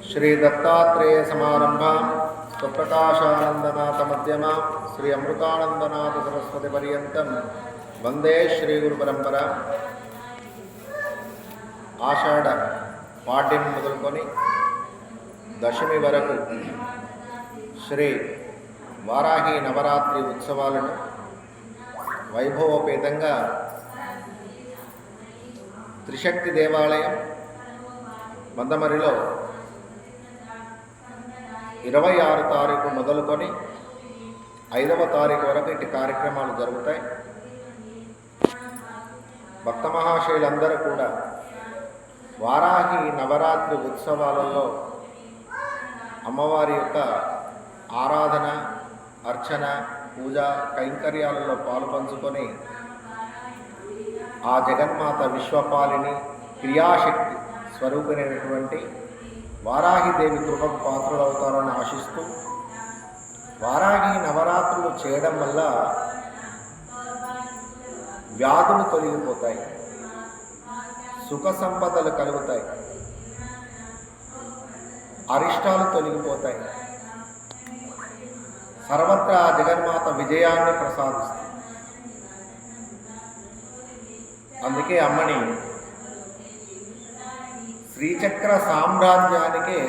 श्री दत्तात्रेय समारंभां स्वप्रकाशानंदनाथ मध्यमां श्री अमृतानंदनाथ सरस्वती पर्यंतं वंदे श्री गुरु परंपरा। आषाढ़ पाड्यम मोदलुकोनि दशमी वरकु श्री वाराही नवरात्रि उत्सवाలను వైభవోపేతంగా త్రిశక్తి దేవాలయం మందమరిలో 26 తారీఖు మొదలుకొని 5వ తారీఖు వరకు ఇటు కార్యక్రమాలు జరుగుతాయి. భక్త మహాశయులందరూ కూడా వారాహి నవరాత్రి ఉత్సవాలలో అమ్మవారి యొక్క ఆరాధన, అర్చన, పూజ కైంకర్యాలలో పాలుపంచుకొని ఆ జగన్మాత విశ్వపాలిని క్రియాశక్తి స్వరూపిణైనటువంటి వారాహిదేవి కృపకు పాత్రులవుతారని ఆశిస్తూ, వారాహి నవరాత్రులు చేయడం వల్ల వ్యాధులు తొలగిపోతాయి, సుఖ సంపదలు కలుగుతాయి, అరిష్టాలు తొలగిపోతాయి, సర్వత్రా జగన్మాత విజయాన్ని ప్రసాదిస్తుంది. అందుకే అమ్మని శ్రీచక్ర సామ్రాజ్యానికే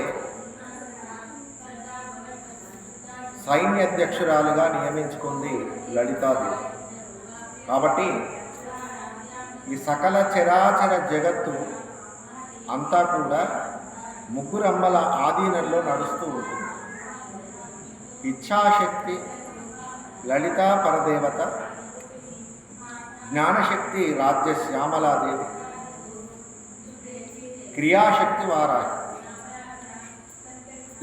సైన్యాధ్యక్షురాలుగా నియమించుకుంది లలితాదేవి. కాబట్టి ఈ సకల చరాచర జగత్తు అంతా కూడా ముగ్గురమ్మల ఆధీనంలో నడుస్తూ ఉంటుంది. ఇచ్ఛాశక్తి లలితా పరదేవత, జ్ఞానశక్తి రాజ్య శ్యామలాదేవి, క్రియాశక్తి వారాహి.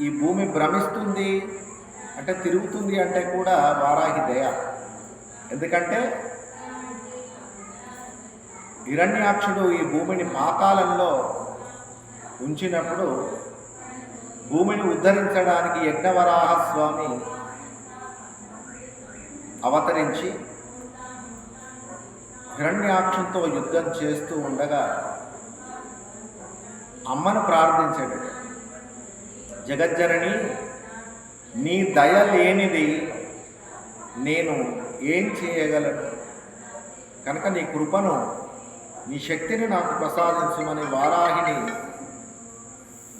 ఈ భూమి భ్రమిస్తుంది అంటే, తిరుగుతుంది అంటే కూడా వారాహి దయ. ఎందుకంటే హిరణ్యాక్షుడు ఈ భూమిని పాతాళంలో ఉంచినప్పుడు భూమిని ఉద్ధరించడానికి యజ్ఞవరాహ స్వామి అవతరించి హిరణ్యాక్షునితో యుద్ధం చేస్తూ ఉండగా అమ్మను ప్రార్థించాడు. జగజ్జనని, నీ దయ లేనిది నేను ఏం చేయగలను, కనుక నీ కృపను, నీ శక్తిని నాకు ప్రసాదించమని వారాహిని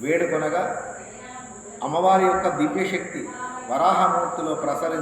వేడుకొనగా అమ్మవారి యొక్క దివ్యశక్తి వరాహమూర్తిలో ప్రసరించి